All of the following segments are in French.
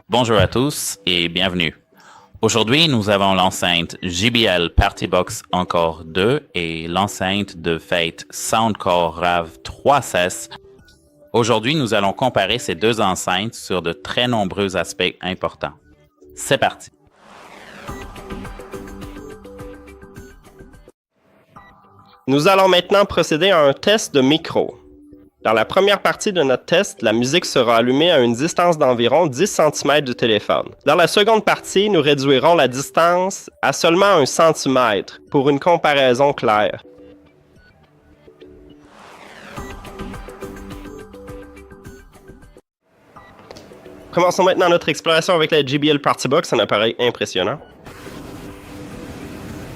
Bonjour à tous et bienvenue. Aujourd'hui, nous avons l'enceinte JBL Partybox Encore 2 et l'enceinte de Fate Soundcore RAV 3S. Aujourd'hui, nous allons comparer ces deux enceintes sur de très nombreux aspects importants. C'est parti! Nous allons maintenant procéder à un test de micro. Dans la première partie de notre test, la musique sera allumée à une distance d'environ 10 cm du téléphone. Dans la seconde partie, nous réduirons la distance à seulement 1 cm pour une comparaison claire. Commençons maintenant notre exploration avec la JBL Partybox, un appareil impressionnant.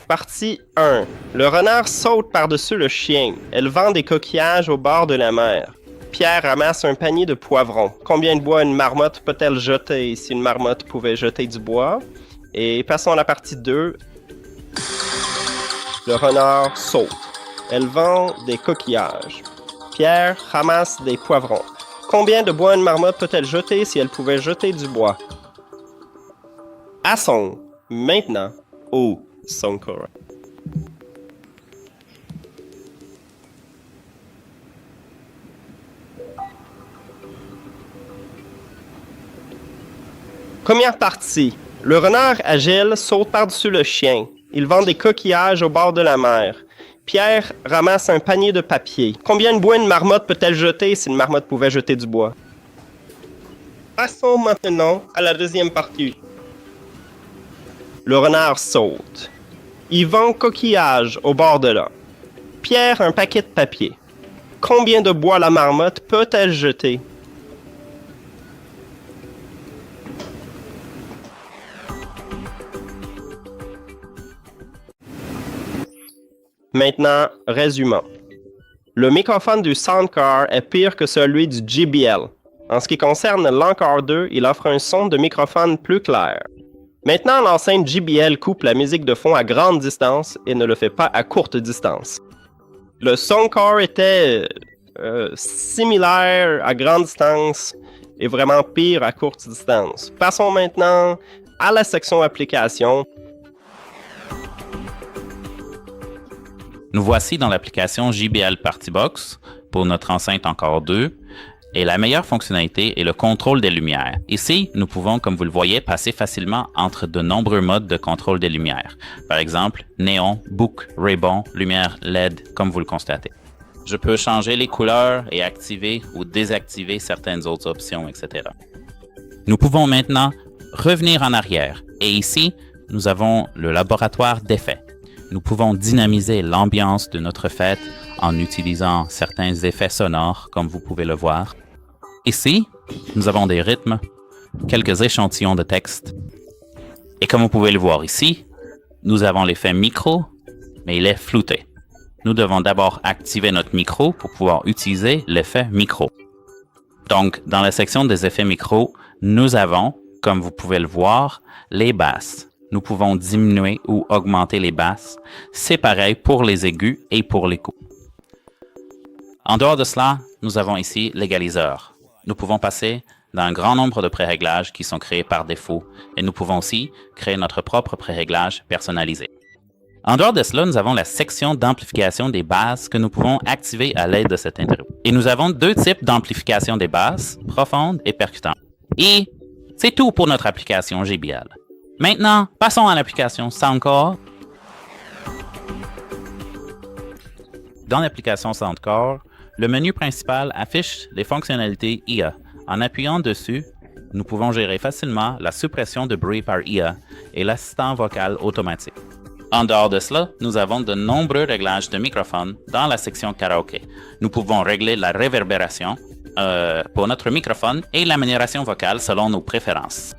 Partie 1. Le renard saute par-dessus le chien. Elle vend des coquillages au bord de la mer. Pierre ramasse un panier de poivrons. Combien de bois une marmotte peut-elle jeter si une marmotte pouvait jeter du bois? Et passons à la partie 2. Le renard saute. Elle vend des coquillages. Pierre ramasse des poivrons. Combien de bois une marmotte peut-elle jeter si elle pouvait jeter du bois? Passons maintenant au Soundcore. Première partie. Le renard agile saute par-dessus le chien. Il vend des coquillages au bord de la mer. Pierre ramasse un panier de papier. Combien de bois une marmotte peut-elle jeter si une marmotte pouvait jeter du bois? Passons maintenant à la deuxième partie. Le renard saute. Il vend coquillages au bord de l'eau. Pierre un paquet de papier. Combien de bois la marmotte peut-elle jeter? Maintenant, résumons. Le microphone du Soundcore est pire que celui du JBL. En ce qui concerne l'Encore 2, il offre un son de microphone plus clair. Maintenant, l'enceinte JBL coupe la musique de fond à grande distance et ne le fait pas à courte distance. Le Soundcore était similaire à grande distance et vraiment pire à courte distance. Passons maintenant à la section application. Nous voici dans l'application JBL Partybox pour notre enceinte Encore 2. Et la meilleure fonctionnalité est le contrôle des lumières. Ici, nous pouvons, comme vous le voyez, passer facilement entre de nombreux modes de contrôle des lumières. Par exemple, néon, boucle, ray-ban, lumière LED, comme vous le constatez. Je peux changer les couleurs et activer ou désactiver certaines autres options, etc. Nous pouvons maintenant revenir en arrière. Et ici, nous avons le laboratoire d'effets. Nous pouvons dynamiser l'ambiance de notre fête en utilisant certains effets sonores, comme vous pouvez le voir. Ici, nous avons des rythmes, quelques échantillons de texte. Et comme vous pouvez le voir ici, nous avons l'effet micro, mais il est flouté. Nous devons d'abord activer notre micro pour pouvoir utiliser l'effet micro. Donc, dans la section des effets micro, nous avons, comme vous pouvez le voir, les basses. Nous pouvons diminuer ou augmenter les basses. C'est pareil pour les aigus et pour les coups. En dehors de cela, nous avons ici l'égaliseur. Nous pouvons passer dans un grand nombre de préréglages qui sont créés par défaut et nous pouvons aussi créer notre propre préréglage personnalisé. En dehors de cela, nous avons la section d'amplification des basses que nous pouvons activer à l'aide de cette interview. Et nous avons deux types d'amplification des basses, profonde et percutante. Et c'est tout pour notre application JBL. Maintenant, passons à l'application Soundcore. Dans l'application Soundcore, le menu principal affiche les fonctionnalités IA. En appuyant dessus, nous pouvons gérer facilement la suppression de bruit par IA et l'assistant vocal automatique. En dehors de cela, nous avons de nombreux réglages de microphone dans la section karaoké. Nous pouvons régler la réverbération pour notre microphone et l'amélioration vocale selon nos préférences.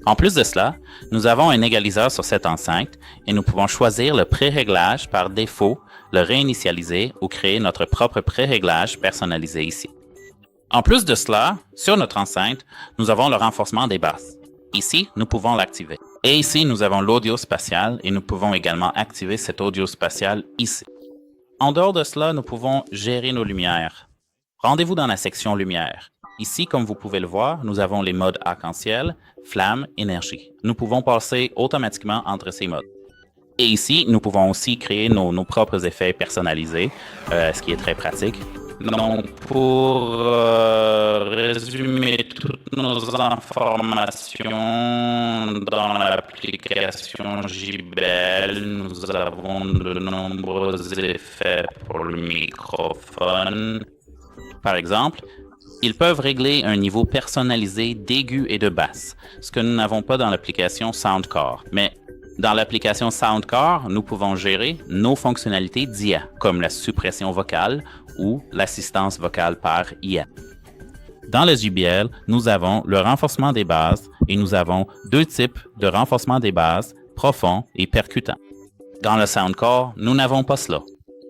En plus de cela, nous avons un égaliseur sur cette enceinte et nous pouvons choisir le pré-réglage par défaut, le réinitialiser ou créer notre propre pré-réglage personnalisé ici. En plus de cela, sur notre enceinte, nous avons le renforcement des basses. Ici, nous pouvons l'activer. Et ici, nous avons l'audio spatial et nous pouvons également activer cet audio spatial ici. En dehors de cela, nous pouvons gérer nos lumières. Rendez-vous dans la section lumière. Ici, comme vous pouvez le voir, nous avons les modes arc-en-ciel, flamme, énergie. Nous pouvons passer automatiquement entre ces modes. Et ici, nous pouvons aussi créer nos propres effets personnalisés, ce qui est très pratique. Donc, pour résumer toutes nos informations dans l'application JBL, nous avons de nombreux effets pour le microphone. Par exemple, ils peuvent régler un niveau personnalisé d'aigu et de basse, ce que nous n'avons pas dans l'application Soundcore. Mais dans l'application Soundcore, nous pouvons gérer nos fonctionnalités d'IA, comme la suppression vocale ou l'assistance vocale par IA. Dans le JBL, nous avons le renforcement des basses et nous avons deux types de renforcement des basses, profond et percutant. Dans le Soundcore, nous n'avons pas cela.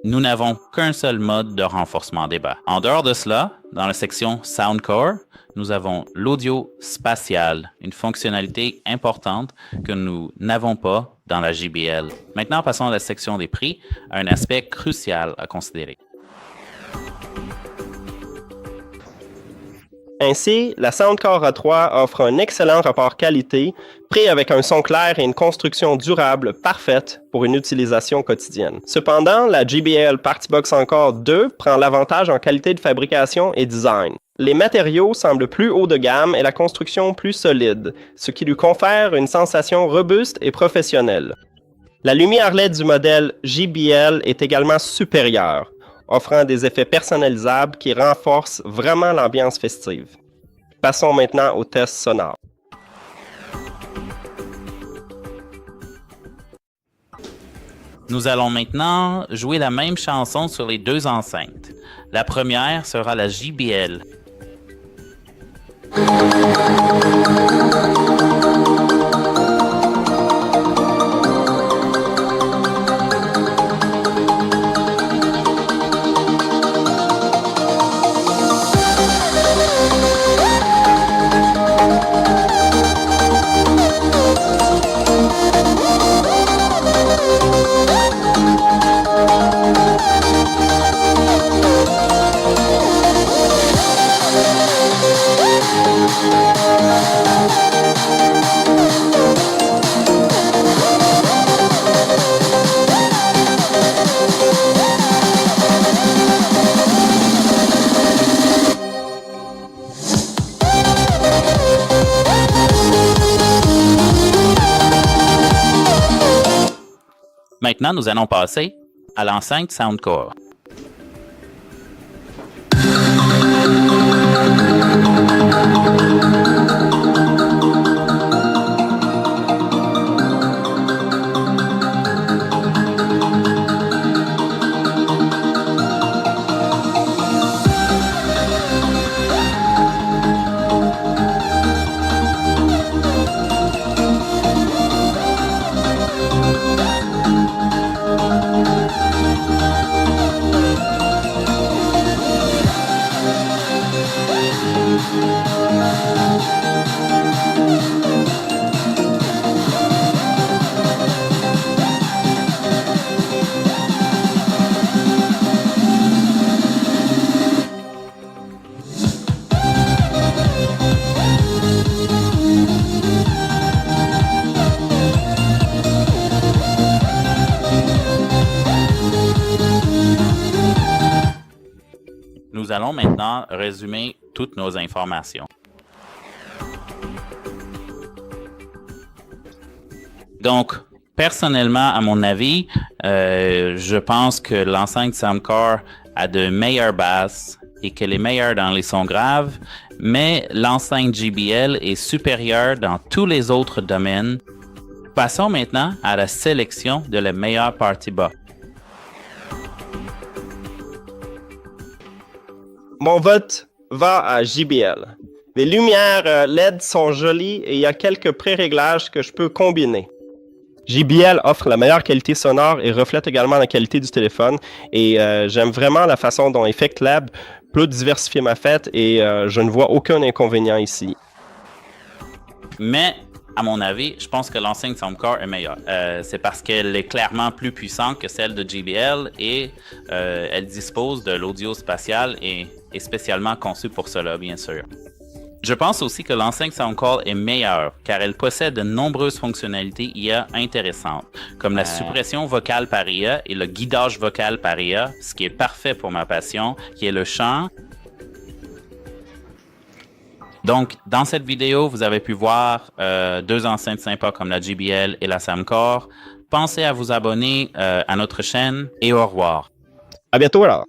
Nous n'avons qu'un seul mode de renforcement des basses. En dehors de cela, dans la section Soundcore, nous avons l'audio spatial, une fonctionnalité importante que nous n'avons pas dans la JBL. Maintenant, passons à la section des prix, un aspect crucial à considérer. Ainsi, la Soundcore A3 offre un excellent rapport qualité, prêt avec un son clair et une construction durable parfaite pour une utilisation quotidienne. Cependant, la JBL Partibox Encore 2 prend l'avantage en qualité de fabrication et design. Les matériaux semblent plus haut de gamme et la construction plus solide, ce qui lui confère une sensation robuste et professionnelle. La lumière LED du modèle JBL est également supérieure, offrant des effets personnalisables qui renforcent vraiment l'ambiance festive. Passons maintenant au test sonore. Nous allons maintenant jouer la même chanson sur les deux enceintes. La première sera la JBL. Maintenant, nous allons passer à l'enceinte Soundcore. Nous allons maintenant résumer toutes nos informations. Donc, personnellement, à mon avis, je pense que l'enceinte Soundcore a de meilleures basses et qu'elle est meilleure dans les sons graves, mais l'enceinte JBL est supérieure dans tous les autres domaines. Passons maintenant à la sélection de la meilleure party box. Mon vote va à JBL. Les lumières LED sont jolies et il y a quelques pré-réglages que je peux combiner. JBL offre la meilleure qualité sonore et reflète également la qualité du téléphone. Et j'aime vraiment la façon dont Effect Lab peut diversifier ma fête et je ne vois aucun inconvénient ici. Mais, à mon avis, je pense que l'enceinte Soundcore est meilleure. C'est parce qu'elle est clairement plus puissante que celle de JBL et elle dispose de l'audio spatial et est spécialement conçue pour cela, bien sûr. Je pense aussi que l'enceinte Soundcall est meilleure car elle possède de nombreuses fonctionnalités IA intéressantes, comme la suppression vocale par IA et le guidage vocal par IA, ce qui est parfait pour ma passion, qui est le chant. Donc, dans cette vidéo, vous avez pu voir deux enceintes sympas comme la JBL et la Soundcore. Pensez à vous abonner à notre chaîne et au revoir. À bientôt alors!